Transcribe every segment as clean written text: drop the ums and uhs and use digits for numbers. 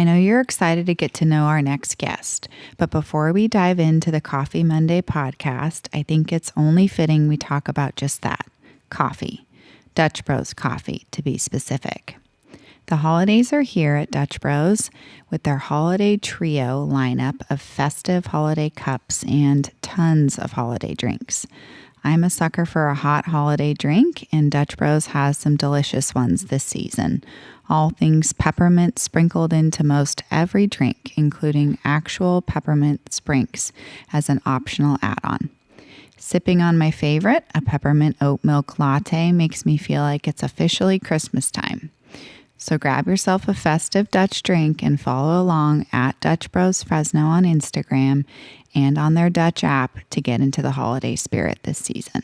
I know you're excited to get to know our next guest, but before we dive into the Coffee Monday podcast, I think it's only fitting we talk about just that, coffee. Dutch Bros coffee, to be specific. The holidays are here at Dutch Bros with their holiday trio lineup of festive holiday cups and tons of holiday drinks. I'm a sucker for a hot holiday drink, and Dutch Bros has some delicious ones this season. All things peppermint sprinkled into most every drink, including actual peppermint sprinks as an optional add-on. Sipping on my favorite, a peppermint oat milk latte, makes me feel like it's officially Christmas time. So grab yourself a festive Dutch drink and follow along at Dutch Bros Fresno on Instagram and on their Dutch app to get into the holiday spirit this season.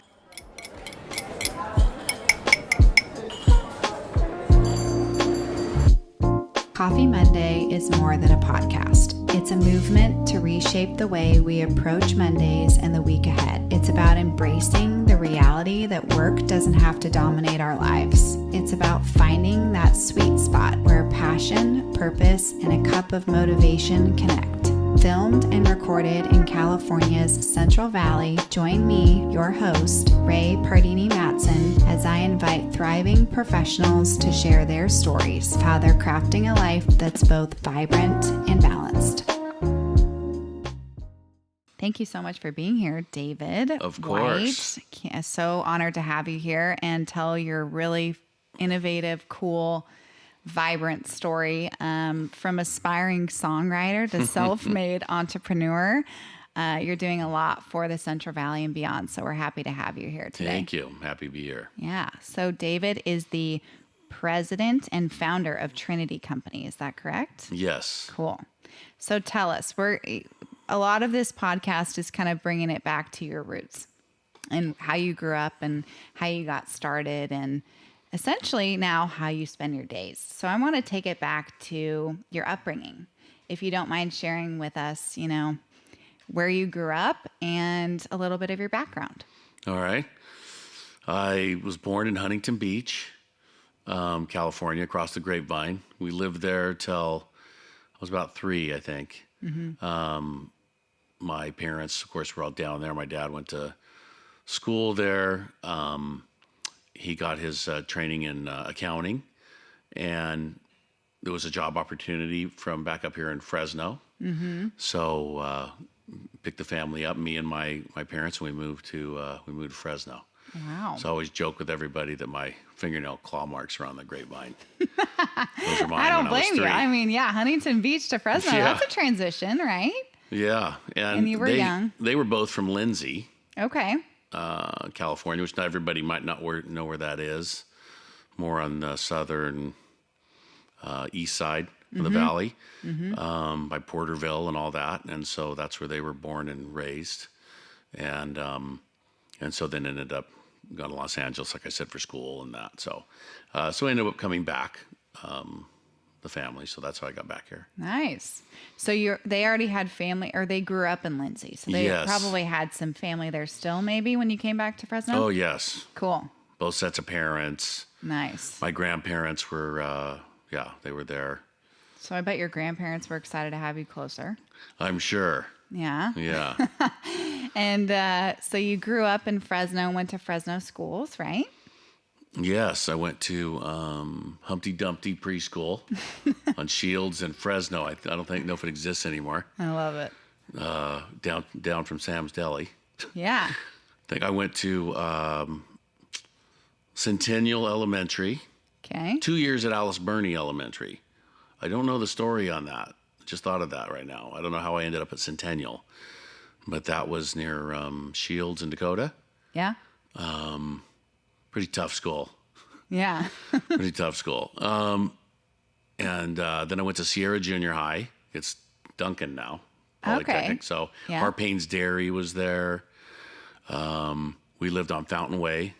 Coffee Monday is more than a podcast. It's a movement to reshape the way we approach Mondays and the week ahead. It's about embracing the reality that work doesn't have to dominate our lives. It's about finding that sweet spot where passion, purpose, and a cup of motivation connect. Filmed and recorded in California's Central Valley, join me, your host, Ray Pardini Matson, as I invite thriving professionals to share their stories of how they're crafting a life that's both vibrant and balanced. Thank you so much for being here, David. Of course. White. So honored to have you here and tell your really innovative, cool, vibrant story from aspiring songwriter to self-made entrepreneur. You're doing a lot for the Central Valley and beyond, so we're happy to have you here today. Thank you. I'm happy to be here. Yeah. So David is the president and founder of Trinity Company. Is that correct? Yes. Cool. So tell us, a lot of this podcast is kind of bringing it back to your roots and how you grew up and how you got started and essentially now how you spend your days. So I want to take it back to your upbringing. If you don't mind sharing with us, where you grew up and a little bit of your background. All right. I was born in Huntington Beach, California, across the Grapevine. We lived there till I was about 3, I think. Mm-hmm. My parents, of course, were all down there. My dad went to school there. He got his training in accounting, and there was a job opportunity from back up here in Fresno. Mm-hmm. So picked the family up, me and my parents, and we moved to Fresno. Wow. So I always joke with everybody that my fingernail claw marks are on the Grapevine. Those are mine. I don't blame you. 3. I mean, yeah, Huntington Beach to Fresno, that's a transition, right? Yeah. And you were young. They were both from Lindsay. Okay. California, which not everybody might not know where that is. More on the southern east side of the valley, by Porterville and all that. And so that's where they were born and raised. And so then ended up going to Los Angeles, like I said, for school and that. So I ended up coming back, the family. So that's how I got back here. Nice. So they already had family, or they grew up in Lindsay. So they probably had some family there still, maybe, when you came back to Fresno? Oh, yes. Cool. Both sets of parents. Nice. My grandparents were, they were there. So I bet your grandparents were excited to have you closer. I'm sure. Yeah. Yeah. And so you grew up in Fresno, went to Fresno schools, right? Yes, I went to Humpty Dumpty preschool on Shields in Fresno. I don't know if it exists anymore. I love it. Down from Sam's Deli. Yeah. I think I went to Centennial Elementary. Okay. 2 years at Alice Burney Elementary. I don't know the story on that. Just thought of that right now. I don't know how I ended up at Centennial, but that was near Shields in Dakota. Yeah. Pretty tough school. Yeah. Pretty tough school. And then I went to Sierra Junior High. It's Duncan now, Polytechnic. Okay. So Yeah. Harpain's Dairy was there. We lived on Fountain Way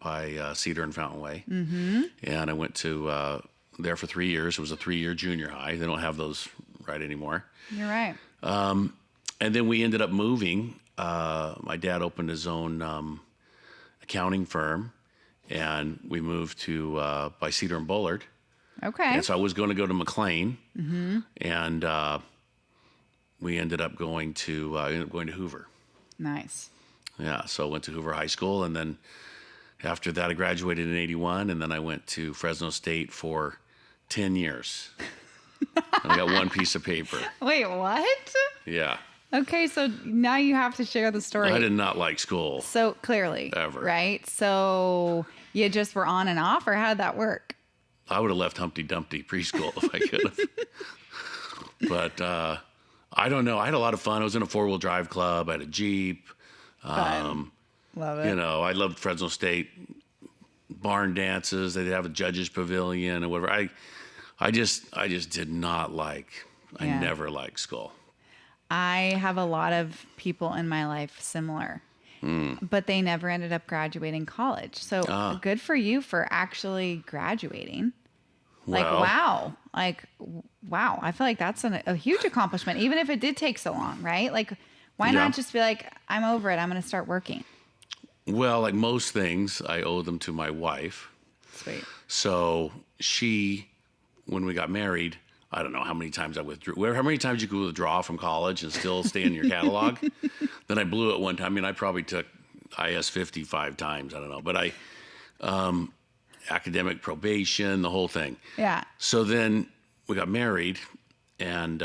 by Cedar and Fountain Way. Mm-hmm. And I went to there for 3 years. It was a 3-year junior high. They don't have those right anymore. You're right. And then we ended up moving. My dad opened his own accounting firm, and we moved to by Cedar and Bullard. Okay. And so I was going to go to McLean, and we ended up going to Hoover. Nice. Yeah, so I went to Hoover High School, and then after that, I graduated in '81, and then I went to Fresno State for 10 years. And I got one piece of paper. Wait, what? Yeah. Okay, so now you have to share the story. I did not like school. So clearly. Ever. Right? So you just were on and off, or how'd that work? I would have left Humpty Dumpty preschool if I could have. But I don't know. I had a lot of fun. I was in a 4-wheel drive club. I had a Jeep. Love it. You know, I loved Fresno State barn dances. They'd have a judges pavilion or whatever. I just did not like. I Yeah. never liked school. I have a lot of people in my life similar, but they never ended up graduating college. So good for you for actually graduating. Like, Well, wow. Like, wow. I feel like that's a huge accomplishment, even if it did take so long, right? Like, why Yeah. not just be like, I'm over it. I'm going to start working. Well, like most things, I owe them to my wife. Sweet. So she, when we got married, I don't know how many times I withdrew. How many times you could withdraw from college and still stay in your catalog? Then I blew it one time. I mean, I probably took IS 55 times. I don't know. But academic probation, the whole thing. Yeah. So then we got married, and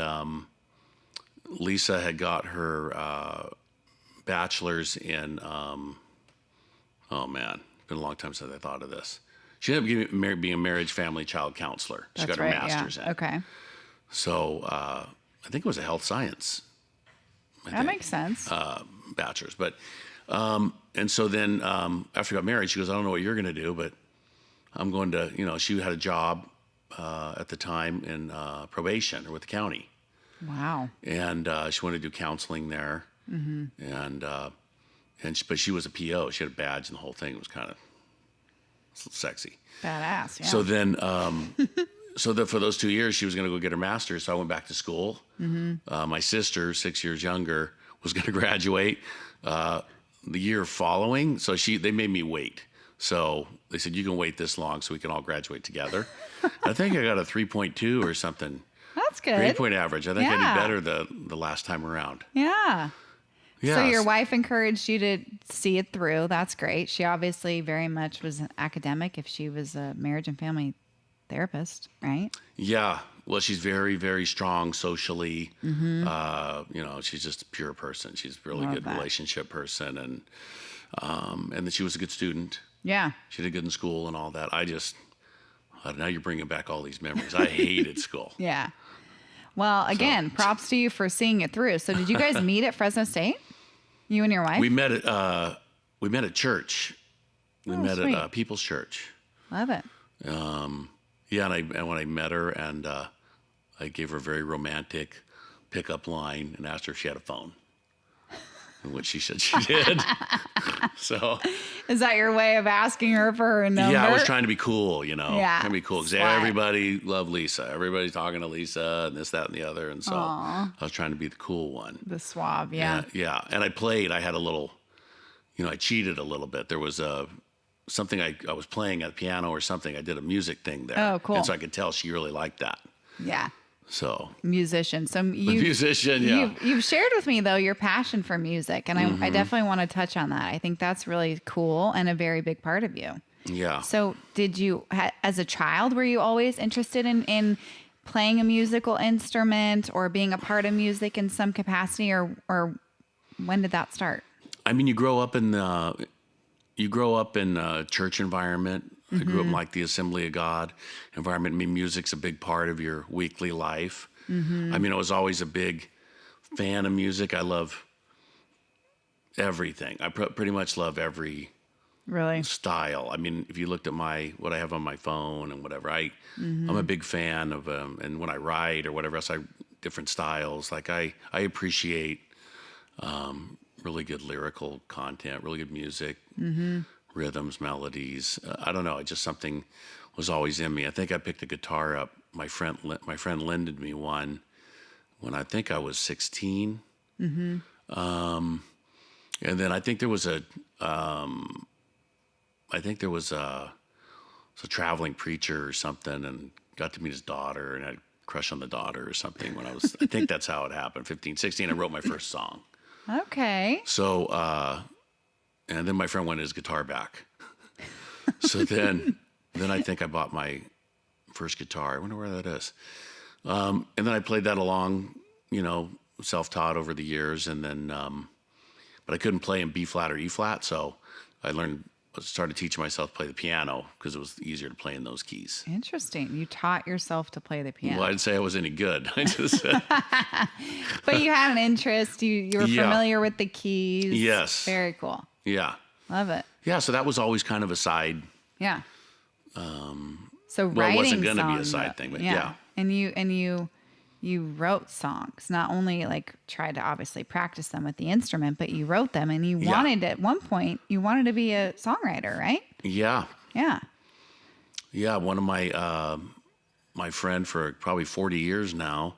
Lisa had got her bachelor's in, oh man, it's been a long time since I thought of this. She ended up being a marriage, family, child counselor. She got her master's in. Okay. So I think it was a health science. That makes sense. Bachelor's. But, and so then after we got married, she goes, I don't know what you're going to do, but I'm going to, she had a job at the time in probation or with the county. Wow. And she wanted to do counseling there. And but she was a PO. She had a badge and the whole thing. It was kind of sexy. Badass. Yeah. So then, for those 2 years, she was going to go get her master's. So I went back to school. My sister, 6 years younger, was going to graduate the year following. So they made me wait. So they said, you can wait this long so we can all graduate together. I think I got a 3.2 or something. That's good. Grade point average. I think I Yeah. did better the last time around. Yeah. Yeah. So your wife encouraged you to see it through. That's great. She obviously very much was an academic if she was a marriage and family therapist, right? Yeah. Well, she's very, very strong socially. She's just a pure person. She's a really Love good that. relationship person. And then she was a good student. Yeah. She did good in school and all that. Now you're bringing back all these memories. I hated school. Yeah. Well, again, props to you for seeing it through. So did you guys meet at Fresno State? You and your wife? We met at church. We met sweet. at People's Church. Love it. Yeah, and when I met her, and I gave her a very romantic pickup line and asked her if she had a phone, which she said she did. So Is that your way of asking her for her number? yeah, I was trying to be cool, Yeah. trying to be cool because Smart. everybody loved Lisa. Everybody's talking to Lisa and this, that, and the other, and so I was trying to be the cool one. The swab, yeah. Yeah. And I had a little, I cheated a little bit. There was something I was playing at the piano or something. I did a music thing there. Oh, cool. And so I could tell she really liked that. Yeah. So Musician. So the musician, yeah. You've shared with me though your passion for music, and I definitely want to touch on that. I think that's really cool and a very big part of you. Yeah. So did you, as a child, were you always interested in playing a musical instrument or being a part of music in some capacity, or when did that start? I mean, you grow up in a church environment. I grew up in like the Assembly of God environment. I mean, music's a big part of your weekly life. I mean, I was always a big fan of music. I love everything. I pretty much love every Really? style. I mean, if you looked at what I have on my phone and whatever, I'm a big fan of and when I write or whatever else, different styles. Like I appreciate really good lyrical content, really good music, rhythms, melodies. I don't know. Just something was always in me. I think I picked a guitar up. My friend lended me one when I think I was 16. And then I think there was a traveling preacher or something, and got to meet his daughter and had a crush on the daughter or something when I think that's how it happened. 15, 16, I wrote my first song. Okay. So, and then my friend wanted his guitar back. So then I think I bought my first guitar. I wonder where that is. And then I played that along, self-taught over the years. And then, but I couldn't play in B flat or E flat. So I started teaching myself to play the piano because it was easier to play in those keys. Interesting. You taught yourself to play the piano. Well, I didn't say I was any good. I just But you had an interest. You were familiar with the keys. Yes. Very cool. Yeah. Love it. Yeah. So that was always kind of a side. Yeah. So Well, it writing wasn't going to be a songs, side thing, but yeah. And you wrote songs, not only like tried to obviously practice them with the instrument, but you wrote them and you wanted at one point, you wanted to be a songwriter, right? Yeah. Yeah. Yeah. One of my friend for probably 40 years now,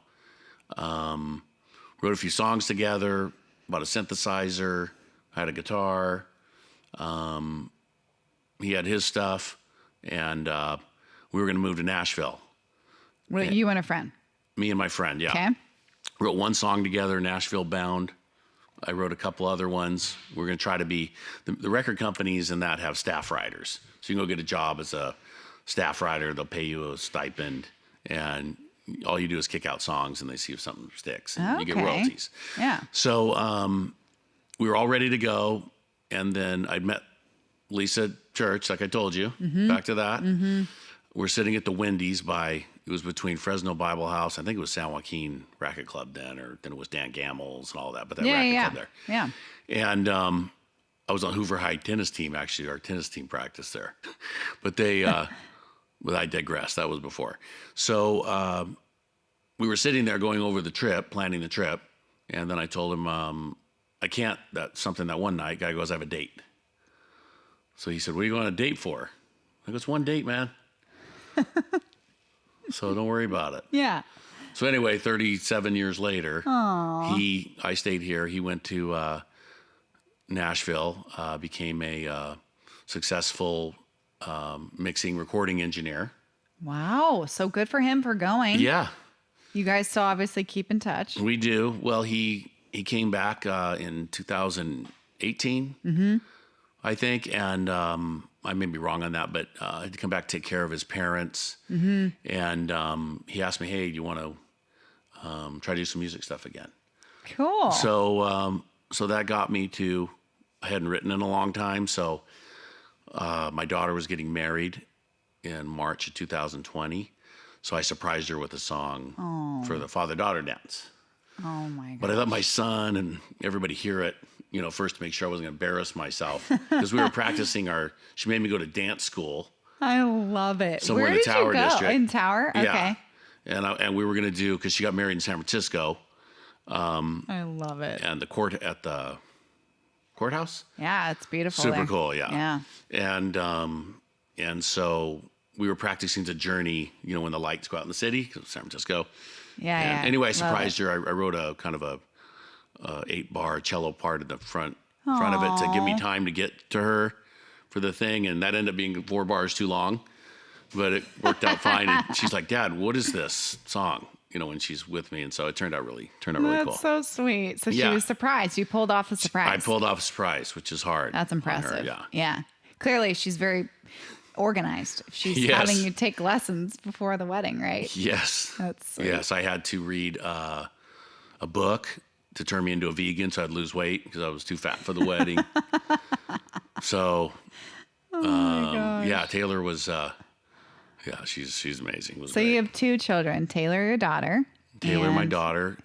wrote a few songs together, bought a synthesizer, had a guitar. He had his stuff and, we were going to move to Nashville. Well, you and a friend. Me and my friend, yeah. Okay. Wrote one song together, Nashville Bound. I wrote a couple other ones. We're going to try to be, the record companies and that have staff writers. So you can go get a job as a staff writer. They'll pay you a stipend. And all you do is kick out songs and they see if something sticks. And you get royalties. Yeah. So we were all ready to go. And then I met Lisa Church, like I told you. Back to that. We're sitting at the Wendy's it was between Fresno Bible House. I think it was San Joaquin Racket Club then, or then it was Dan Gammel's and all that. But that racket club there. Yeah. And I was on Hoover High tennis team, actually. Our tennis team practiced there. But but I digress. That was before. So we were sitting there going over the trip, planning the trip. And then I told him, I can't, that one night. Guy goes, I have a date. So he said, what are you going on a date for? I go, it's one date, man. So don't worry about it. Yeah. So anyway, 37 years later, I stayed here. He went to Nashville, became a successful mixing recording engineer. Wow. So good for him for going. Yeah. You guys still obviously keep in touch. We do. Well, he came back in 2018, I think, and I may be wrong on that, but I had to come back to take care of his parents. And he asked me, hey, do you want to try to do some music stuff again? Cool. So that got me to, I hadn't written in a long time. So my daughter was getting married in March of 2020. So I surprised her with a song for the father-daughter dance. Oh my God. But I let my son and everybody hear it, first to make sure I wasn't going to embarrass myself. Because we were practicing she made me go to dance school. I love it. Somewhere Where in the did Tower you go? District. In Tower? Okay. Yeah. And we were going to do, because she got married in San Francisco. I love it. And at the courthouse. Yeah, it's beautiful. Super there. cool, yeah. Yeah. And so we were practicing the journey, when the lights go out in the city, 'cause San Francisco. Yeah. Anyway, I surprised her. I wrote a kind of a 8-bar cello part in the front of it to give me time to get to her for the thing, and that ended up being 4 bars too long, but it worked out fine. And she's like, "Dad, what is this song?" When she's with me, and so it turned out really cool. That's so sweet. So she was surprised. You pulled off a surprise. I pulled off a surprise, which is hard. That's impressive. Her, yeah. Clearly, she's very organized. She's having you take lessons before the wedding, right? Yes. That's sweet. Yes, I had to read a book to turn me into a vegan, so I'd lose weight because I was too fat for the wedding. So, my gosh. yeah, Taylor was, she's amazing. So you have 2 children, Taylor, your daughter. Taylor, my daughter,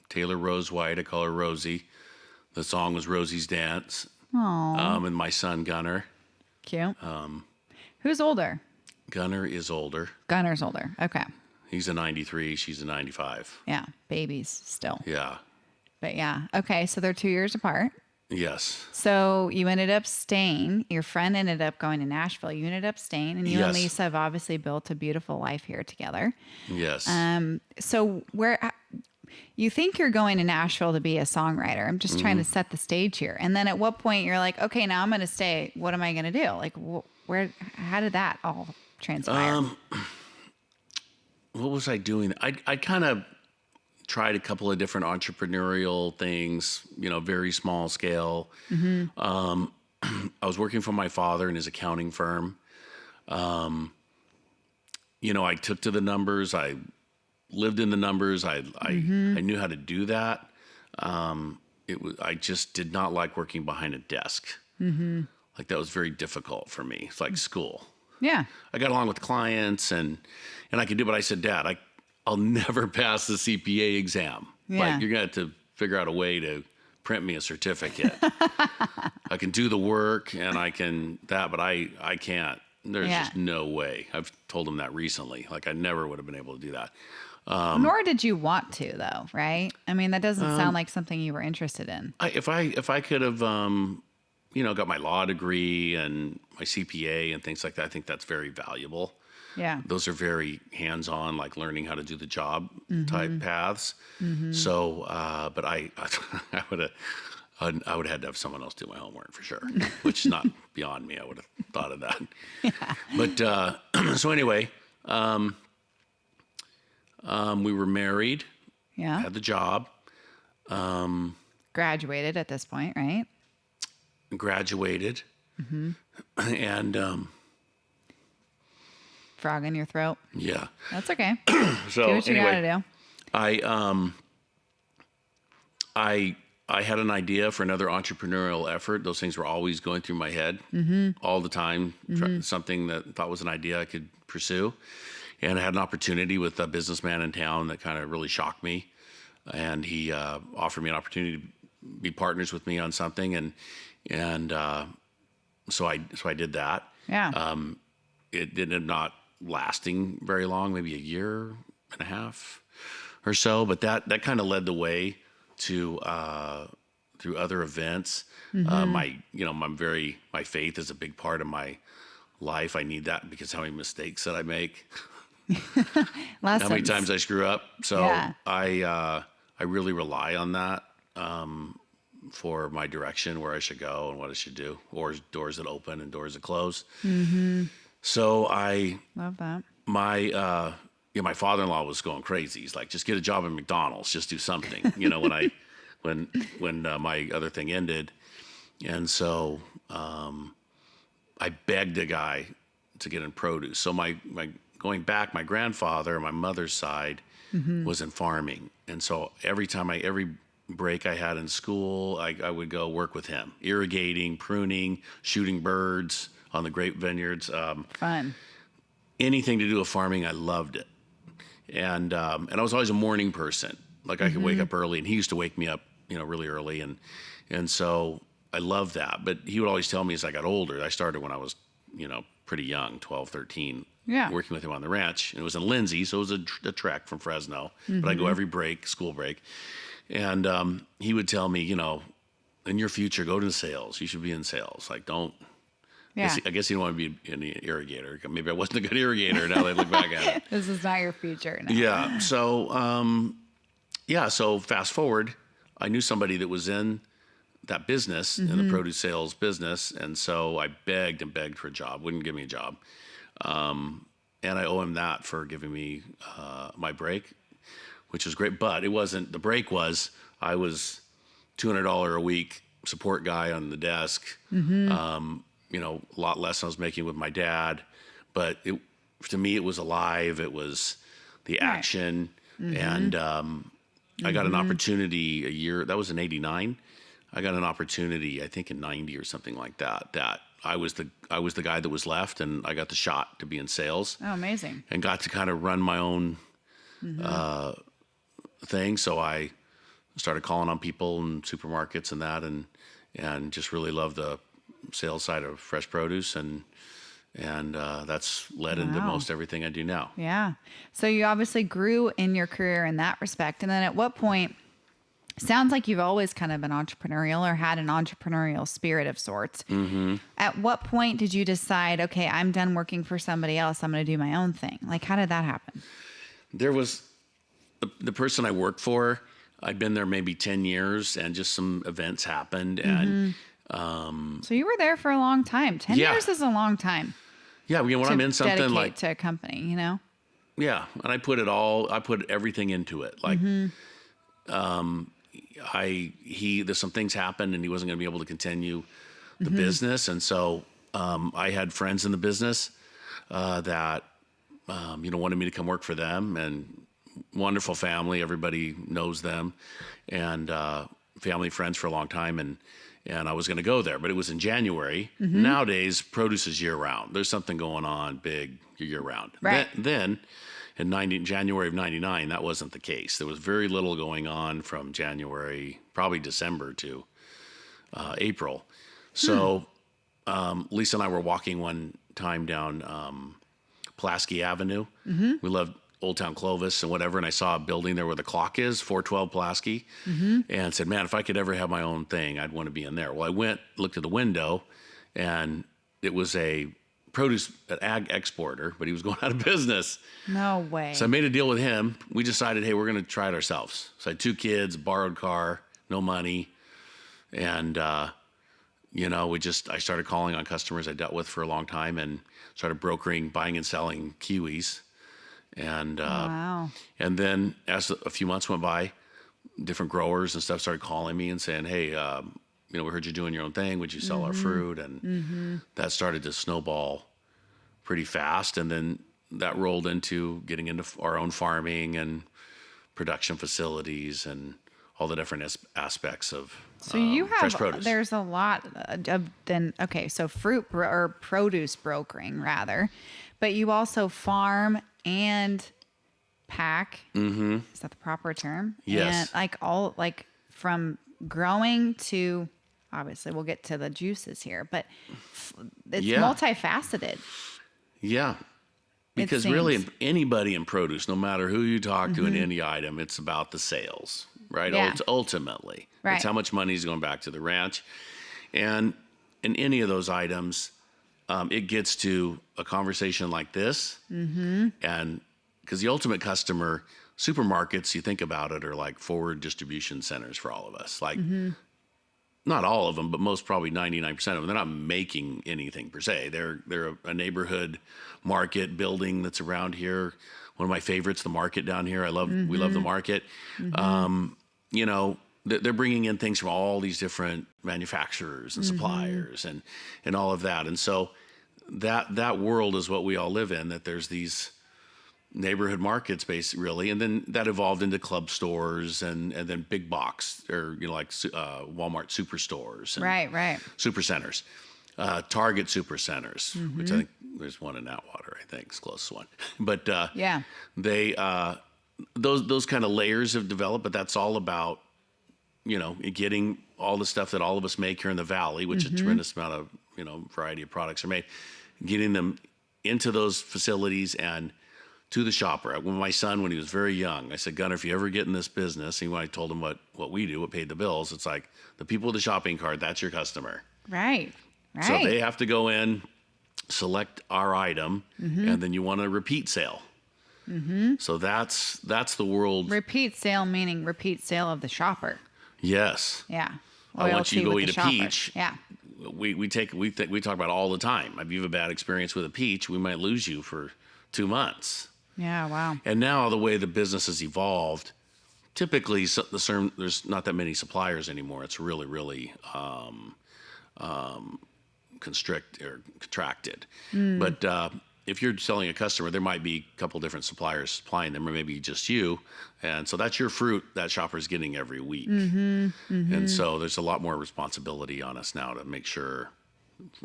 Taylor Rose White. I call her Rosie. The song was Rosie's Dance. And my son, Gunner. Cute. Who's older? Gunner is older. Gunner's older. Okay. He's a 93. She's a 95. Yeah. Babies still. Yeah. But yeah. Okay. So they're 2 years apart. Yes. So you ended up staying. Your friend ended up going to Nashville. You ended up staying, and you and Lisa have obviously built a beautiful life here together. Yes. So where you think you're going to Nashville to be a songwriter? I'm just trying to set the stage here. And then at what point you're like, okay, now I'm going to stay. What am I going to do? Like, how did that all transpire? what was I doing? I kind of tried a couple of different entrepreneurial things, very small scale. I was working for my father in his accounting firm. I took to the numbers. I lived in the numbers. I knew how to do that. I just did not like working behind a desk. Like that was very difficult for me. It's like school. Yeah. I got along with clients and I could do, but I said, Dad, I'll never pass the CPA exam. Yeah. Like you're going to have to figure out a way to print me a certificate. I can do the work and I can but I can't. There's just no way. I've told him that recently. Like I never would have been able to do that. Nor did you want to, though, right? I mean, that doesn't sound like something you were interested in. If I could have, got my law degree and my CPA and things like that, I think that's very valuable. Yeah. Those are very hands-on, like learning how to do the job type paths. So, but I would have had to have someone else do my homework for sure, which is not beyond me. I would have thought of that. Yeah. But so anyway, we were married. Yeah. Had the job. Graduated at this point, right? Graduated. And frog in your throat. Yeah. That's okay. So do what you anyway, gotta do. I had an idea for another entrepreneurial effort. Those things were always going through my head all the time. Something that I thought was an idea I could pursue. And I had an opportunity with a businessman in town that kind of really shocked me. And he offered me an opportunity to be partners with me on something. And so I did that. Yeah. It ended up not lasting very long, maybe a year and a half or so. But that kind of led the way to through other events. My faith is a big part of my life. I need that because how many mistakes that I make, how many times I screw up. So yeah. I really rely on that for my direction, where I should go and what I should do, or doors that open and doors that close. So I love that. My father-in-law was going crazy. He's like, just get a job at McDonald's, just do something, when my other thing ended. And so, I begged a guy to get in produce. So my going back, my grandfather on my mother's side was in farming. And so every break I had in school, I would go work with him, irrigating, pruning, shooting birds on the grape vineyards. Fun. Anything to do with farming, I loved it. And I was always a morning person. Like I could wake up early, and he used to wake me up, really early. And so I loved that. But he would always tell me as I got older, I started when I was, pretty young, 12, 13, working with him on the ranch. And it was in Lindsay, so it was a trek from Fresno. But I go every school break. And he would tell me, in your future, go to sales. You should be in sales. Like, don't. Yeah. I guess he didn't want to be an irrigator. Maybe I wasn't a good irrigator now that I look back at it. This is not your future now. Yeah. So, so fast forward, I knew somebody that was in that business, in the produce sales business. And so I begged and begged for a job, wouldn't give me a job. And I owe him that for giving me my break, which was great. But it wasn't, the break was, I was $200 a week support guy on the desk. A lot less than I was making with my dad, but to me, it was alive. It was the action. And I got an opportunity a year, that was in 89. I got an opportunity, I think in 90 or something like that I was the guy that was left, and I got the shot to be in sales. Oh, amazing. And got to kind of run my own thing. So I started calling on people in supermarkets and that, and just really loved the sales side of fresh produce, and that's led into most everything I do now. Yeah. So you obviously grew in your career in that respect. And then at what point, sounds like you've always kind of been entrepreneurial or had an entrepreneurial spirit of sorts. At what point did you decide, okay, I'm done working for somebody else, I'm going to do my own thing? Like, how did that happen? There was the person I worked for, I'd been there maybe 10 years, and just some events happened, and so you were there for a long time. 10 years is a long time. Yeah, when I'm in something like to a company, Yeah, and I put everything into it. Like, there's some things happened, and he wasn't going to be able to continue the business, and so I had friends in the business that wanted me to come work for them, and wonderful family. Everybody knows them, and family friends for a long time, and I was going to go there, but it was in January. Nowadays, produce is year round. There's something going on big year round. Right. Then in January of '99, that wasn't the case. There was very little going on from January, probably December to April. So Lisa and I were walking one time down Pulaski Avenue. We loved Old Town Clovis and whatever, and I saw a building there where the clock is, 412 Pulaski, and said, man, if I could ever have my own thing, I'd want to be in there. Well, I went, looked at the window, and it was an ag exporter, but he was going out of business. No way. So I made a deal with him. We decided, hey, we're going to try it ourselves. So I had 2 kids, borrowed car, no money, and I started calling on customers I dealt with for a long time and started brokering, buying and selling kiwis. And Wow. and then as a few months went by, different growers and stuff started calling me and saying, hey, we heard you doing your own thing. Would you sell our fruit? And that started to snowball pretty fast. And then that rolled into getting into our own farming and production facilities and all the different aspects of So you fresh have, produce. there's a lot of so or produce brokering rather, but you also farm and pack. Is that the proper term? Yes. And from growing to, obviously we'll get to the juices here, but it's multifaceted. Yeah. Because really anybody in produce, no matter who you talk to in any item, it's about the sales, right? Yeah. Ultimately, Right. it's how much money is going back to the ranch. And in any of those items, it gets to a conversation like this. And because the ultimate customer, supermarkets, you think about it, are like forward distribution centers for all of us. Like, not all of them, but most, probably 99% of them, they're not making anything per se. They're a neighborhood market building that's around here. One of my favorites, the market down here. We love the market. They're bringing in things from all these different manufacturers and suppliers and all of that. And so that world is what we all live in, that there's these neighborhood markets really. And then that evolved into club stores and then big box or, Walmart superstores. And Right. super centers, Target super centers, which I think there's one in Atwater, I think is the closest one. But they, those kind of layers have developed, but that's all about, getting all the stuff that all of us make here in the Valley, which a tremendous amount of, variety of products are made, getting them into those facilities and to the shopper. When my son, when he was very young, I said, Gunnar, if you ever get in this business, and when I told him what we do, what paid the bills, it's like the people with the shopping cart, that's your customer. Right. So they have to go in, select our item, and then you want a repeat sale. So that's the world. Repeat sale meaning repeat sale of the shopper. Yes. Yeah. I want you to go eat a shopper. peach. Yeah. We talk about it all the time. If you have a bad experience with a peach, we might lose you for 2 months. Yeah. Wow. And now the way the business has evolved, typically there's not that many suppliers anymore. It's really, really contracted. But if you're selling a customer, there might be a couple different suppliers supplying them, or maybe just you. And so that's your fruit that shopper's getting every week. And so there's a lot more responsibility on us now to make sure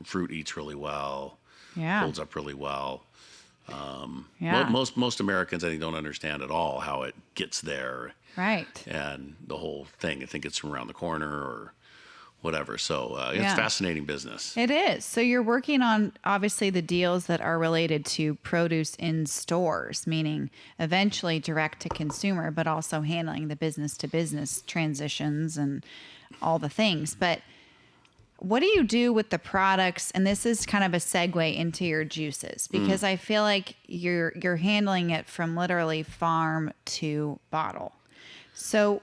fruit eats really well, holds up really well. Most Americans, I think, don't understand at all how it gets there. Right. And the whole thing. I think it's from around the corner or whatever. So it's fascinating business. It is. So you're working on, obviously, the deals that are related to produce in stores, meaning eventually direct to consumer, but also handling the business to business transitions and all the things. But what do you do with the products? And this is kind of a segue into your juices, because I feel like you're handling it from literally farm to bottle. So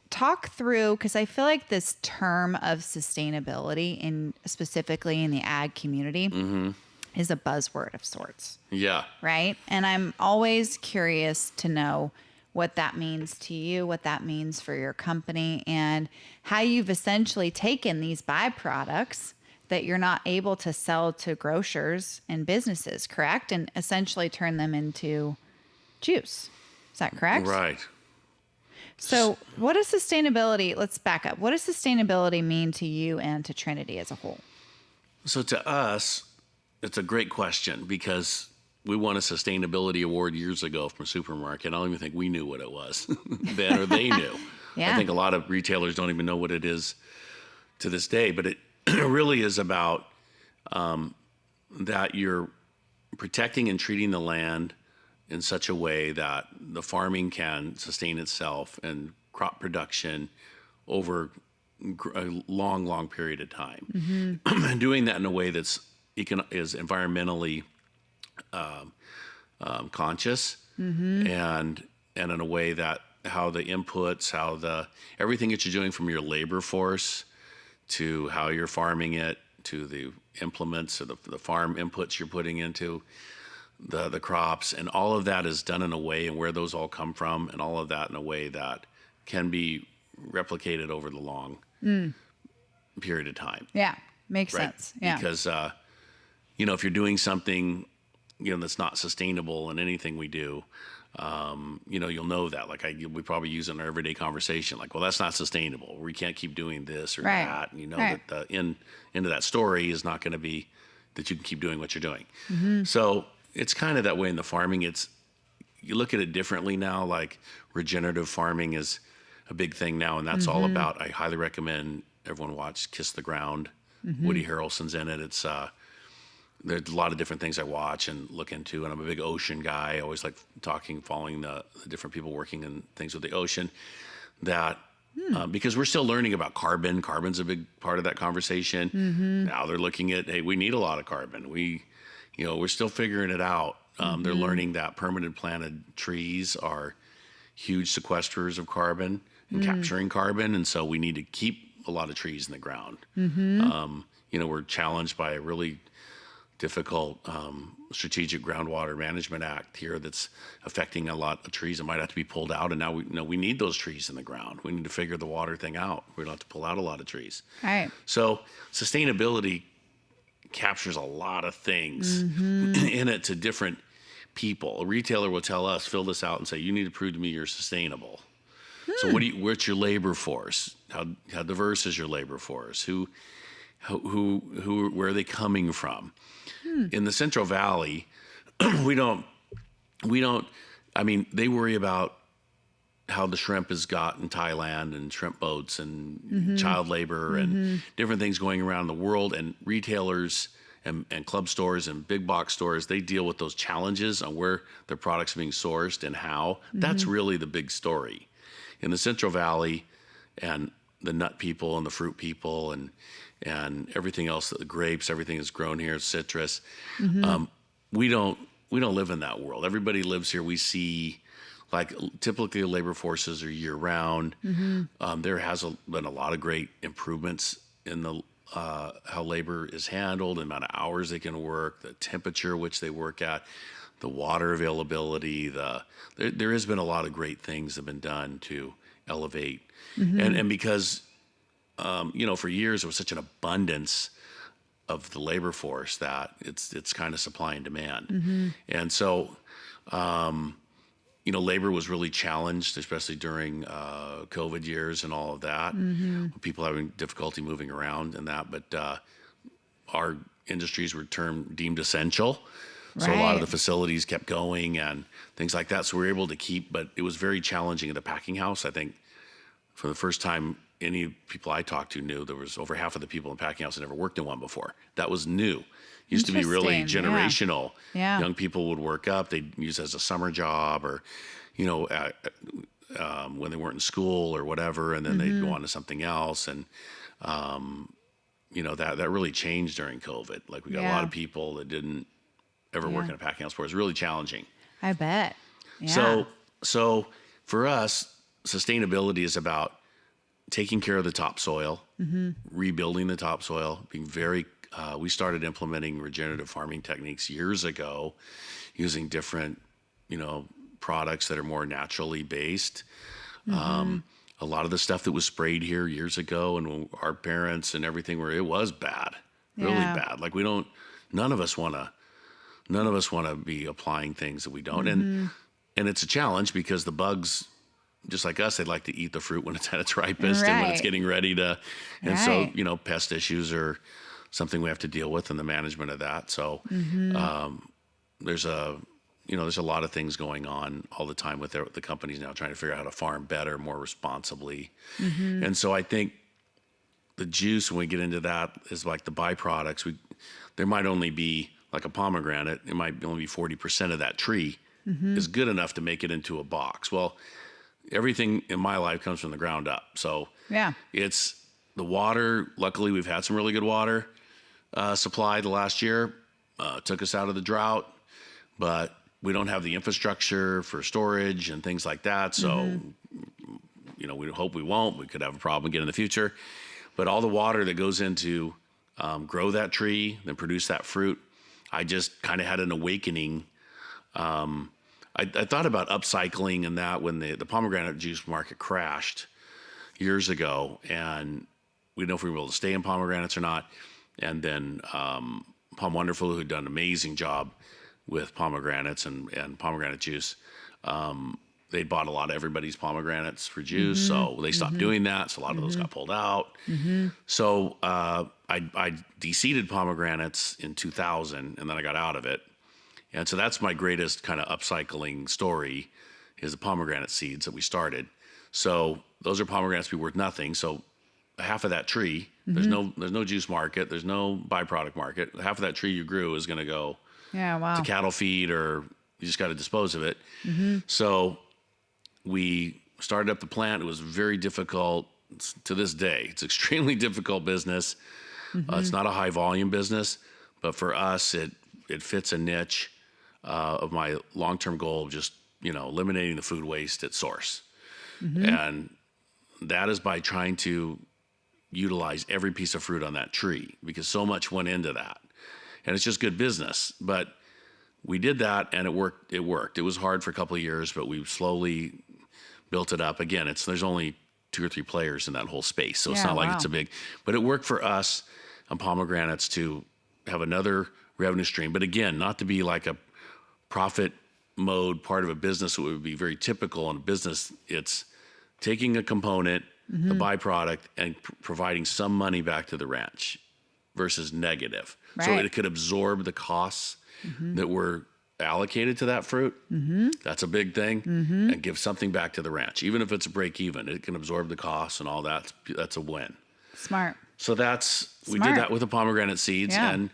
talk through, because I feel like this term of sustainability, specifically in the ag community, is a buzzword of sorts, Yeah. right? And I'm always curious to know what that means to you, what that means for your company, and how you've essentially taken these byproducts that you're not able to sell to grocers and businesses, correct? And essentially turn them into juice. Is that correct? Right. So, what does sustainability, let's back up. What does sustainability mean to you and to Trinity as a whole? So to us, it's a great question because we won a sustainability award years ago from a supermarket. I don't even think we knew what it was then, or they knew. Yeah. I think a lot of retailers don't even know what it is to this day, but it really is about that you're protecting and treating the land in such a way that the farming can sustain itself and crop production over a long, long period of time. And doing that in a way that's is environmentally conscious and in a way that how the inputs, how the everything that you're doing from your labor force to how you're farming it to the implements or the farm inputs you're putting into the crops, and all of that is done in a way, and where those all come from, and all of that in a way that can be replicated over the long period of time. Yeah, makes Right? sense. Yeah. Because if you're doing something that's not sustainable in anything we do, you'll know that. Like we probably use it in our everyday conversation. Like, well, that's not sustainable. We can't keep doing this or Right. that. And Right. that the end of that story is not going to be that you can keep doing what you're doing. So it's kind of that way in the farming. You look at it differently now. Like regenerative farming is a big thing now, and that's all about. I highly recommend everyone watch Kiss the Ground. Woody Harrelson's in it. It's there's a lot of different things I watch and look into, and I'm a big ocean guy. I always like following the different people working in things with the ocean. That because we're still learning about carbon. Carbon's a big part of that conversation. Now they're looking at, hey, we need a lot of carbon. We're still figuring it out. They're learning that permanent planted trees are huge sequesters of carbon and capturing carbon, and so we need to keep a lot of trees in the ground. We're challenged by a really difficult strategic groundwater management act here that's affecting a lot of trees that might have to be pulled out, and now we need those trees in the ground. We need to figure the water thing out. We don't have to pull out a lot of trees. Right. So sustainability captures a lot of things in it to different people. A retailer will tell us, fill this out and say, you need to prove to me you're sustainable. So what's your labor force? How diverse is your labor force? Where are they coming from? In the Central Valley, they worry about how the shrimp is got in Thailand and shrimp boats and child labor and different things going around the world, and retailers and club stores and big box stores, they deal with those challenges on where their products are being sourced and how. That's really the big story. In the Central Valley, and the nut people and the fruit people and everything else, the grapes, everything that's grown here, citrus. We don't live in that world. Everybody lives here. We see, like, typically labor forces are year round. There has been a lot of great improvements in the how labor is handled, the amount of hours they can work, the temperature which they work at, the water availability. There has been a lot of great things that have been done to elevate, and because for years there was such an abundance of the labor force that it's kind of supply and demand, and so labor was really challenged, especially during COVID years and all of that. People having difficulty moving around and that, but our industries were deemed essential. So a lot of the facilities kept going and things like that. So we were able to keep, but it was very challenging at the packing house. I think for the first time, any people I talked to knew there was over half of the people in the packing house had never worked in one before. That was new. Used to be really generational. Yeah. Young people would work up. They'd use it as a summer job or, when they weren't in school or whatever, and then they'd go on to something else. And, that really changed during COVID. Like we got a lot of people that didn't ever work in a packing house before. It was really challenging. I bet. Yeah. So for us, sustainability is about taking care of the topsoil, rebuilding the topsoil, being very we started implementing regenerative farming techniques years ago, using different, products that are more naturally based. A lot of the stuff that was sprayed here years ago, and when our parents and everything it was bad, really bad. Like none of us want to be applying things that we don't. And it's a challenge because the bugs, just like us, they like to eat the fruit when it's at its ripest and when it's getting ready to, and so, pest issues are something we have to deal with in the management of that. So, there's a lot of things going on all the time with the companies now trying to figure out how to farm better, more responsibly. And so I think the juice, when we get into that, is like the byproducts. There might only be like a pomegranate. It might only be 40% of that tree is good enough to make it into a box. Well, everything in my life comes from the ground up. So it's the water. Luckily, we've had some really good water supply the last year. Took us out of the drought, but we don't have the infrastructure for storage and things like that. So, we hope we won't. We could have a problem again in the future. But all the water that goes into grow that tree, then produce that fruit, I just kind of had an awakening. I thought about upcycling and that when the pomegranate juice market crashed years ago, and we didn't know if we were able to stay in pomegranates or not. And then Palm Wonderful, who'd done an amazing job with pomegranates and pomegranate juice, they bought a lot of everybody's pomegranates for juice, so they stopped doing that. So a lot of those got pulled out. So I de-seeded pomegranates in 2000, and then I got out of it. And so that's my greatest kind of upcycling story, is the pomegranate seeds that we started. So those are pomegranates be worth nothing. So half of that tree, there's no juice market, there's no byproduct market. Half of that tree you grew is going to go to cattle feed, or you just got to dispose of it. So we started up the plant. It was very difficult to this day. It's extremely difficult business. It's not a high volume business, but for us, it fits a niche of my long-term goal of just, eliminating the food waste at source. And that is by trying to utilize every piece of fruit on that tree, because so much went into that. And it's just good business. But we did that, and it worked. It was hard for a couple of years, but we slowly built it up. Again, there's only 2 or 3 players in that whole space, so it's not like it's a big. But it worked for us on pomegranates to have another revenue stream. But again, not to be like a profit mode part of a business. It would be very typical in a business. It's taking a component, the byproduct, and providing some money back to the ranch versus negative. So it could absorb the costs that were allocated to that fruit. That's a big thing. And give something back to the ranch. Even if it's a break even, it can absorb the costs and all that. That's a win. Smart. So we did that with the pomegranate seeds. And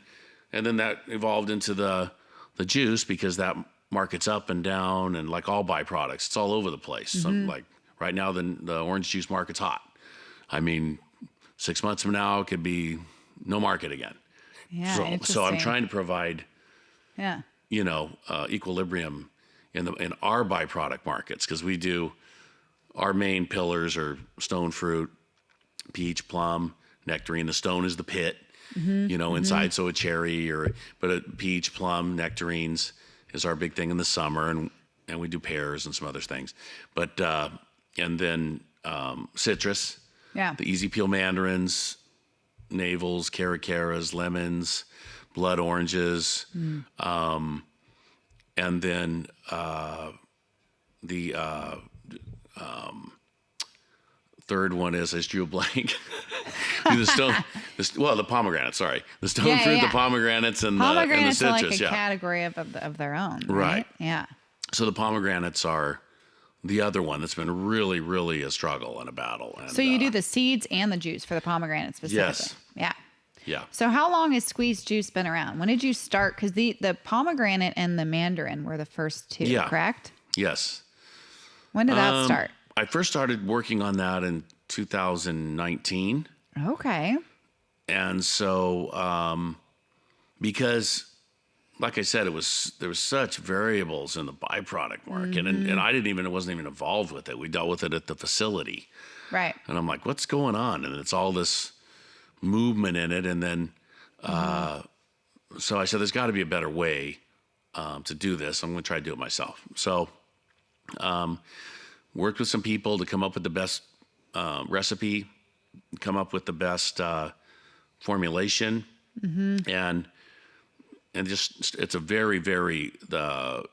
then that evolved into the juice, because that market's up and down, and like all byproducts, it's all over the place. Like right now, the orange juice market's hot. I mean, 6 months from now, it could be no market again. So I'm trying to provide, equilibrium in our byproduct markets, because we do, our main pillars are stone fruit, peach, plum, nectarine. The stone is the pit, inside. So a cherry but a peach, plum, nectarines is our big thing in the summer, and we do pears and some other things. But and then citrus, the easy peel mandarins, navels, caracaras, lemons, blood oranges, and then the third one is, I just drew a blank. The pomegranate. Sorry, the stone fruit, the pomegranates, and the citrus. Are like a category of their own, right? Yeah. So the pomegranates are the other one that's been really, really a struggle and a battle. And, so you do the seeds and the juice for the pomegranate specifically. Yes. Yeah. So how long has squeezed juice been around? When did you start? Because the pomegranate and the mandarin were the first two, correct? Yes. When did that start? I first started working on that in 2019. Okay. And so, because, like I said, there was such variables in the byproduct market, and I wasn't even involved with it. We dealt with it at the facility. Right. And I'm like, what's going on? And it's all this movement in it. And then So I said, there's got to be a better way to do this. I'm going to try to do it myself. So worked with some people to come up with the best recipe, come up with the best formulation, and just it's a very, very the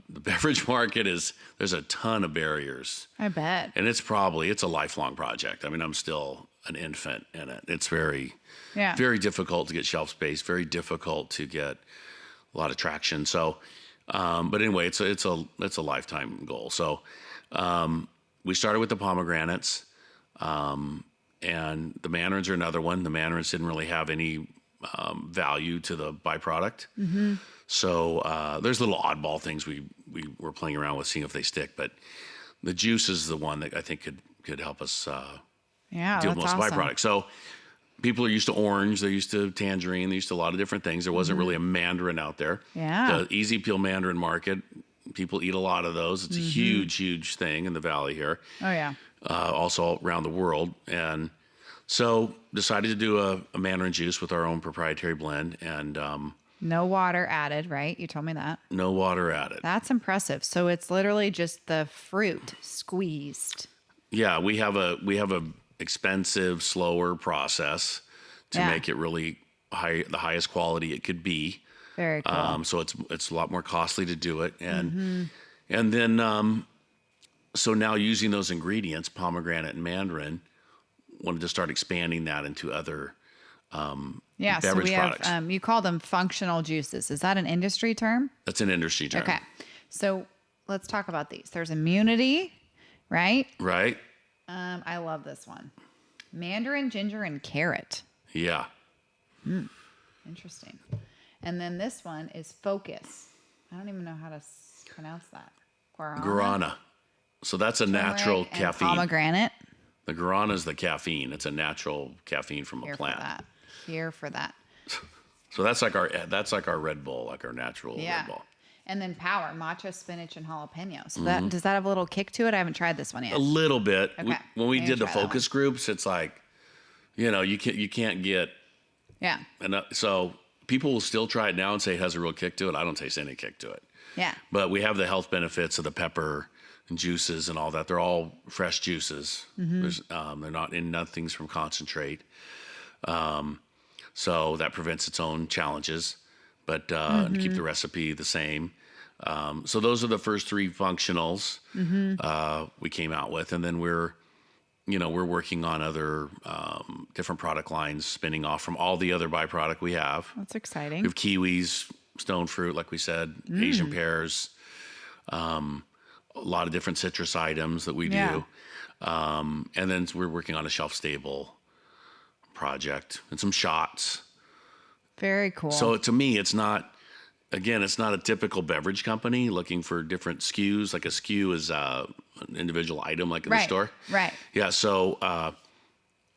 beverage market there's a ton of barriers. I bet. And it's a lifelong project. I mean, I'm still an infant in it. It's very difficult to get shelf space, very difficult to get a lot of traction. So, but anyway, it's a lifetime goal. So, we started with the pomegranates, and the mandarins are another one. The mandarins didn't really have any value to the byproduct. So there's little oddball things we were playing around with, seeing if they stick. But the juice is the one that I think could help us deal with most byproducts. So people are used to orange, they're used to tangerine, they're used to a lot of different things. There wasn't really a mandarin out there. Yeah. The easy peel mandarin market, people eat a lot of those. It's a huge thing in the valley here. Oh yeah. Also around the world. And so decided to do a mandarin juice with our own proprietary blend, and no water added, right? You told me that. no water added. That's impressive. So it's literally just the fruit squeezed. Yeah, we have a expensive, slower process to make it really the highest quality it could be. Very cool. So it's a lot more costly to do it, and then so now using those ingredients, pomegranate and mandarin, wanted to start expanding that into other Yeah, so beverage we products. have, you call them functional juices. Is that an industry term? That's an industry term. Okay. So let's talk about these. There's immunity, right? Right? I love this one. Mandarin, ginger, and carrot. Yeah. Interesting. And then this one is focus. I don't even know how to pronounce that. Guarana. So that's a natural Turmeric and caffeine. pomegranate. The guarana is the caffeine. It's a natural caffeine from a plant. Here for that. So that's like our Red Bull, like our natural Red Bull. And then power, matcha, spinach, and jalapeno. So that does that have a little kick to it? I haven't tried this one yet. A little bit. Okay. When we Maybe did the try that focus groups, it's like, you can't get Yeah. enough. So people will still try it now and say it has a real kick to it. I don't taste any kick to it. Yeah. But we have the health benefits of the pepper and juices and all that. They're all fresh juices. They're not in nothing's from concentrate. So that prevents its own challenges, but to keep the recipe the same. So those are the first three functionals we came out with, and then we're working on other different product lines, spinning off from all the other byproduct we have. That's exciting. We have kiwis, stone fruit, like we said, Asian pears, a lot of different citrus items that we do. And then we're working on a shelf-stable project and some shots. Very cool. So to me, it's not a typical beverage company looking for different SKUs. Like a SKU is an individual item, like in the store. Right. Yeah. So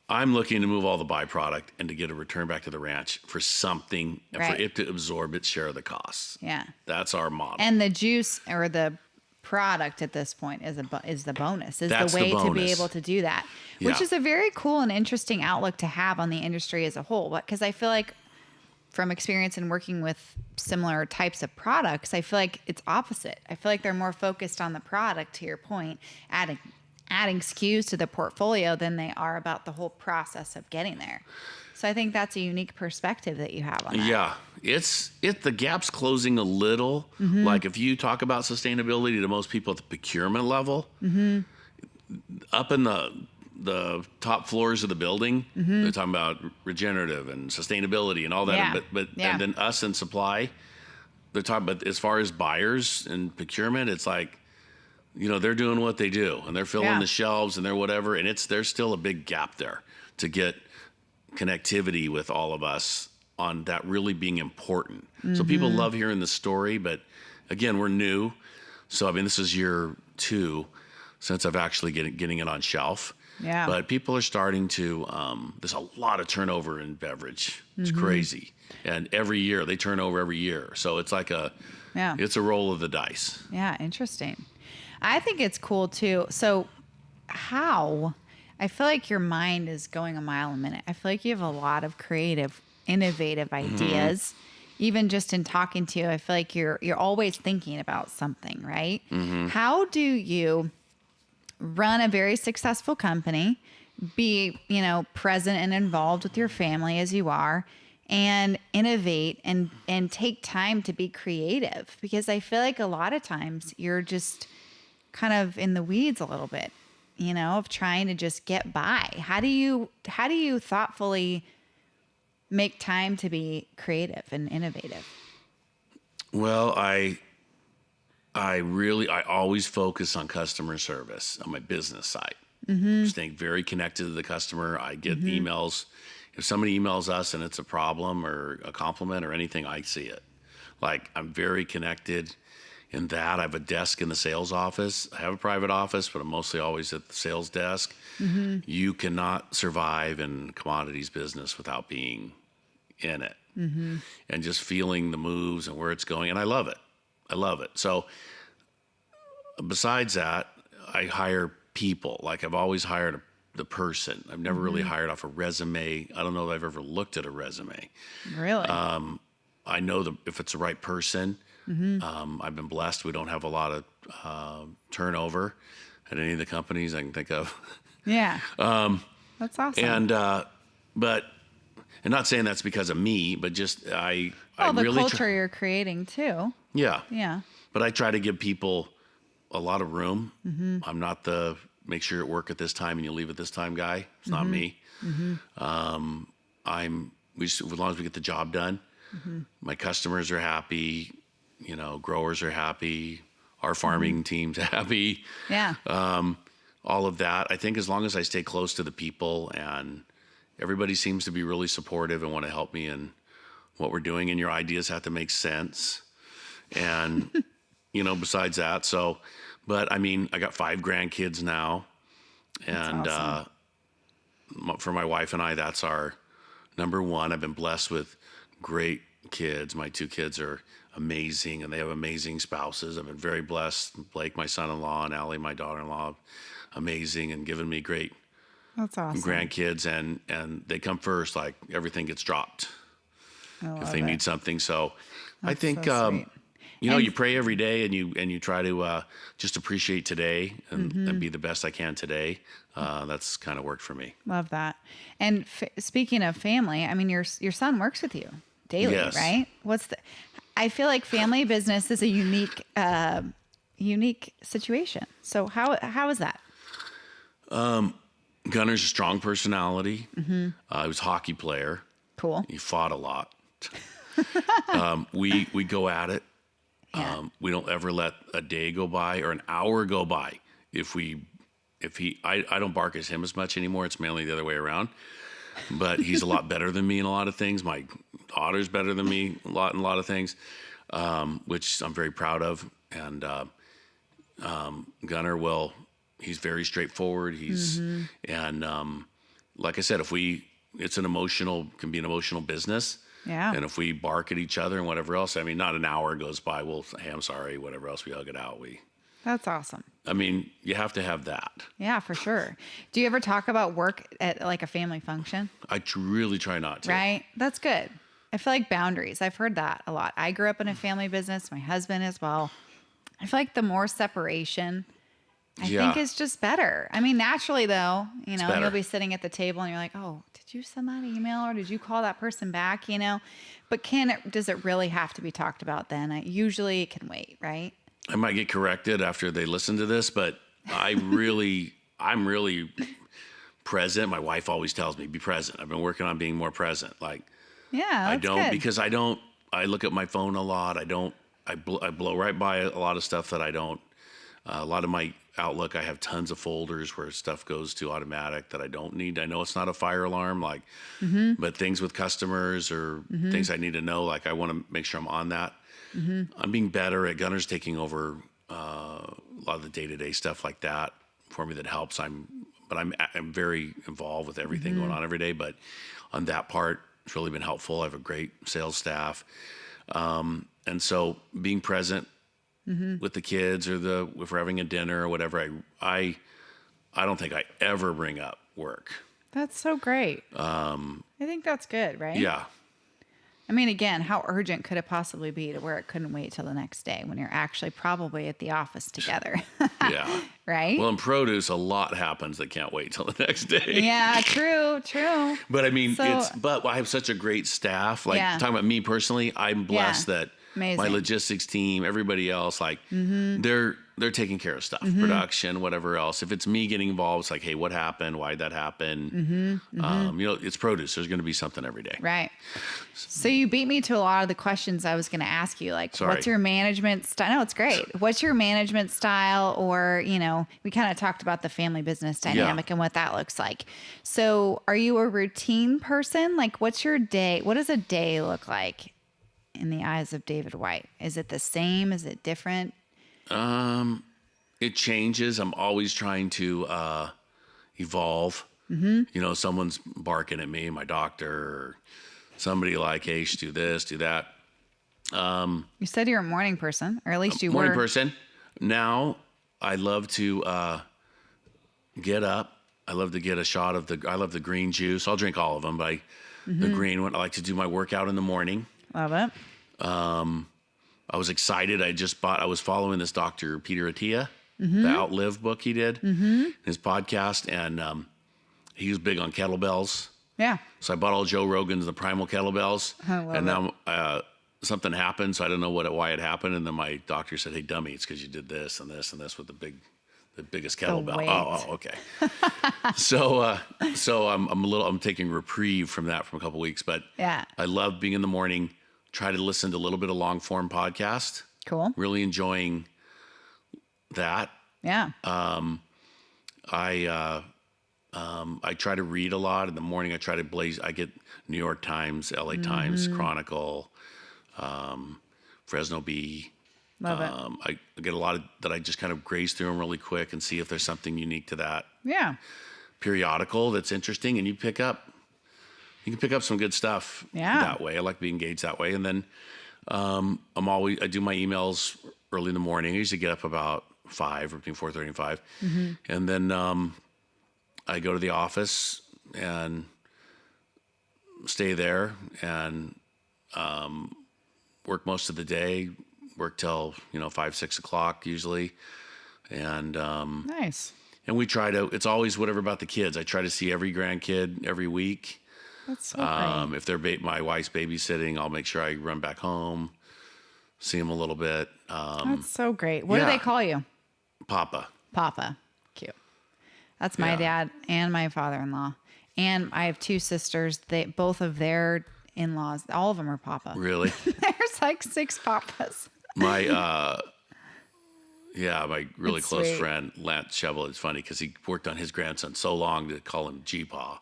I'm looking to move all the byproduct and to get a return back to the ranch for something, and for it to absorb its share of the costs. Yeah. That's our model. And the juice or the product at this point is the bonus. That's the way the to be bonus. able to do that, which is a very cool and interesting outlook to have on the industry as a whole. Because I feel like, from experience in working with similar types of products, I feel like it's opposite. I feel like they're more focused on the product, to your point, adding SKUs to the portfolio than they are about the whole process of getting there. So I think that's a unique perspective that you have on that. Yeah, the gap's closing a little. Like if you talk about sustainability to most people at the procurement level, up in the top floors of the building, they're talking about regenerative and sustainability and all that. Yeah. And then us in supply, they're talking about, as far as buyers and procurement, it's like, they're doing what they do and they're filling the shelves and they're whatever. And there's still a big gap there to get connectivity with all of us on that really being important. So people love hearing the story, but again, we're new. So, I mean, this is year 2 since I've actually getting it on shelf. Yeah. But people are starting to, there's a lot of turnover in beverage. It's crazy. And every year, they turn over every year. So it's like it's a roll of the dice. Yeah, interesting. I think it's cool too. So I feel like your mind is going a mile a minute. I feel like you have a lot of creative innovative ideas. Even just in talking to you, I feel like you're always thinking about something, right? How do you run a very successful company, be, present and involved with your family as you are, and innovate and take time to be creative? Because I feel like a lot of times you're just kind of in the weeds a little bit, of trying to just get by. How do you thoughtfully make time to be creative and innovative? Well, I always focus on customer service on my business side. Staying very connected to the customer. I get emails. If somebody emails us and it's a problem or a compliment or anything, I see it. Like, I'm very connected in that. I have a desk in the sales office. I have a private office, but I'm mostly always at the sales desk. You cannot survive in commodities business without being in it and just feeling the moves and where it's going. And I love it. So besides that, I hire people. Like, I've always hired the person. I've never really hired off a resume. I don't know if I've ever looked at a resume. Really? I know if it's the right person. I've been blessed. We don't have a lot of turnover at any of the companies I can think of. Yeah. That's awesome. And not saying that's because of me, but just I the really culture you're creating too. Yeah. Yeah. But I try to give people a lot of room. I'm not the make sure you work at this time and you leave at this time guy. It's not me. As long as we get the job done, my customers are happy, growers are happy, our farming team's happy. Yeah. All of that. I think as long as I stay close to the people, and everybody seems to be really supportive and want to help me in what we're doing, and your ideas have to make sense. And, besides that, but I mean, I got 5 grandkids now, and awesome. For my wife and I, that's our number one. I've been blessed with great kids. My 2 kids are amazing, and they have amazing spouses. I've been very blessed. Blake, my son-in-law, and Allie, my daughter-in-law, amazing, and given me great That's awesome. grandkids, and they come first. Like, everything gets dropped if they need something. So I think, so sweet. You pray every day, and you try to just appreciate today and be the best I can today. That's kind of worked for me. Love that. And speaking of family, I mean, your son works with you daily, Yes. right? I feel like family business is a unique situation. So how is that? Gunner's a strong personality. He was a hockey player. Cool. He fought a lot. We go at it. Yeah. We don't ever let a day go by or an hour go by. I don't bark at him as much anymore. It's mainly the other way around. But he's a lot better than me in a lot of things. My daughter's better than me in a lot of things, which I'm very proud of. And Gunner, he's very straightforward. And like I said, can be an emotional business. Yeah. And if we bark at each other and whatever else, I mean, not an hour goes by. We'll, hey, I'm sorry, whatever else, we hug it out. That's awesome. I mean, you have to have that. Yeah, for sure. Do you ever talk about work at like a family function? I really try not to. Right. That's good. I feel like boundaries. I've heard that a lot. I grew up in a family business, my husband as well. I feel like the more separation, I think is just better. I mean, naturally though, you'll be sitting at the table and you're like, oh, did you send that email or did you call that person back? But does it really have to be talked about then? Usually it can wait, right? I might get corrected after they listen to this, but I'm really present. My wife always tells me, be present. I've been working on being more present. Like, yeah, because I look at my phone a lot. I blow right by a lot of stuff that I don't. A lot of my Outlook, I have tons of folders where stuff goes to automatic that I don't need. I know it's not a fire alarm, but things with customers or things I need to know, like I want to make sure I'm on that. I'm being better at Gunner's taking over a lot of the day-to-day stuff like that for me that helps. I'm very involved with everything going on every day, but on that part, it's really been helpful. I have a great sales staff. And so being present with the kids or if we're having a dinner or whatever, I don't think I ever bring up work. That's so great. I think that's good, right? Yeah. I mean, again, how urgent could it possibly be to where it couldn't wait till the next day when you're actually probably at the office together? Yeah. Right? Well, in produce, a lot happens that can't wait till the next day. Yeah, true. But I mean, So- but I have such a great staff. Like Yeah. talking about me personally, I'm blessed that Amazing. my logistics team, everybody else, like they're taking care of stuff, production, whatever else. If it's me getting involved, it's like, hey, what happened? Why'd that happen? It's produce. There's going to be something every day. Right. So you beat me to a lot of the questions I was going to ask you. Like, Sorry. what's your management style? No, it's great. What's your management style? Or, we kind of talked about the family business dynamic and what that looks like. So are you a routine person? Like, what's your day? What does a day look like in the eyes of David White? Is it the same? Is it different? It changes. I'm always trying to evolve. Someone's barking at me, my doctor, or somebody like, hey, you should do this, do that. You said you're a morning person, or at least you Morning were. person. Now, I love to get up. I love to get a shot of I love the green juice. I'll drink all of them, but the green one. I like to do my workout in the morning. Love it. I was excited. I was following this Dr. Peter Attia, the Outlive book he did, his podcast, and he was big on kettlebells. Yeah. So I bought all Joe Rogan's The Primal Kettlebells, I love and now something happened, so I don't know why it happened. And then my doctor said, "Hey, dummy, it's because you did this and this and this with the biggest kettlebell." weight. Oh, okay. so I'm taking reprieve from that from a couple weeks, but Yeah. I love being in the morning. Try to listen to a little bit of long form podcast. Cool. Really enjoying that. Yeah. I try to read a lot in the morning. I get New York Times, LA Times, Chronicle, Fresno Bee. Love it. I get a lot of that. I just kind of graze through them really quick and see if there's something unique to that Yeah. periodical that's interesting, and you can pick up some good stuff that way. I like being engaged that way. And then I do my emails early in the morning. I usually get up about 5 or between 4:30 and 5. And then I go to the office and stay there and work most of the day, work till 5, 6 o'clock usually. And Nice. and it's always whatever about the kids. I try to see every grandkid every week. That's so great. If my wife's babysitting, I'll make sure I run back home, see them a little bit. That's so great. What do they call you? Papa. Papa. Cute. That's my dad and my father-in-law. And I have 2 sisters. Both of their in-laws, all of them are Papa. Really? There's like 6 Papas. My really That's close sweet. friend, Lance Shovel, it's funny because he worked on his grandson so long to call him G-Paw.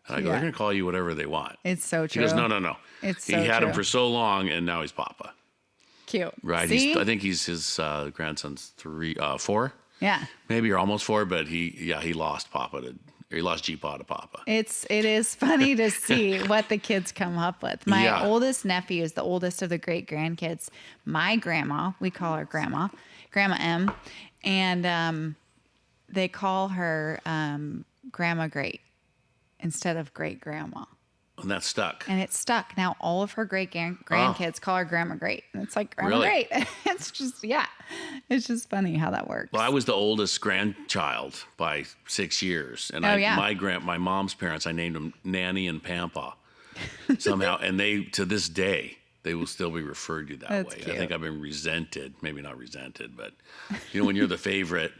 And I go, they're going to call you whatever they want. It's so true. He goes, no. It's he so had him true. for so long, and now he's Papa. Cute. Right? See? I think his grandson's 4, Yeah. maybe, or almost 4. But he lost he lost G-Paw to Papa. It is funny to see what the kids come up with. My oldest nephew is the oldest of the great grandkids. My grandma, we call her Grandma M, and they call her Grandma Great instead of Great Grandma. And that's stuck. And it's stuck. Now all of her great grandkids call her Grandma Great. And it's like Grandma Really? Great. It's just funny how that works. Well, I was the oldest grandchild by 6 years, and my mom's parents, I named them Nanny and Pampa somehow, and to this day they will still be referred to that That's way. cute. I think I've been resented, maybe not resented, but when you're the favorite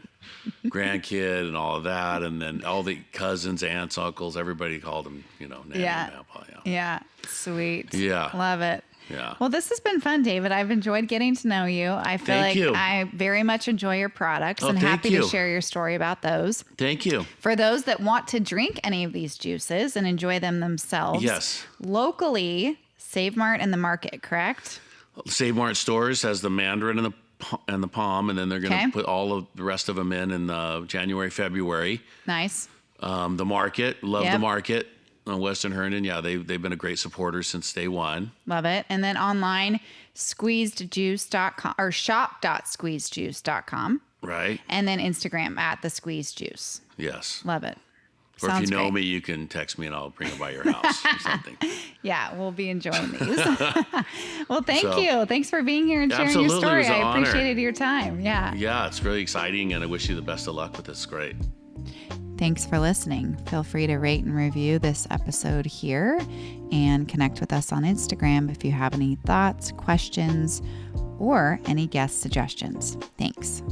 grandkid and all of that, and then all the cousins, aunts, uncles, everybody called them, Nanny and Pampa. Yeah. Sweet. Yeah. Love it. Yeah. Well, this has been fun, David. I've enjoyed getting to know you. I feel Thank like you. I very much enjoy your products and thank happy to you. share your story about those. Thank you. For those that want to drink any of these juices and enjoy them themselves, Yes. locally, Save Mart and the Market, correct? Save Mart Stores has the Mandarin and the Palm, and then they're going to put all of the rest of them in January, February. Nice. The Market, love Yep. the Market on Western Herndon. Yeah, they've been a great supporter since day one. Love it. And then online, squeezedjuice.com or shop.squeezedjuice.com. Right? And then Instagram @thesqueezedjuice. Yes. Love it. Or Sounds if you know great. me, you can text me and I'll bring it by your house or something. Yeah, we'll be enjoying these. Well, thank So- you. Thanks for being here and sharing your Absolutely, it story. was an I honor. appreciated your time. Yeah. Yeah, it's really exciting, and I wish you the best of luck with this. It's great. Thanks for listening. Feel free to rate and review this episode here and connect with us on Instagram if you have any thoughts, questions, or any guest suggestions. Thanks.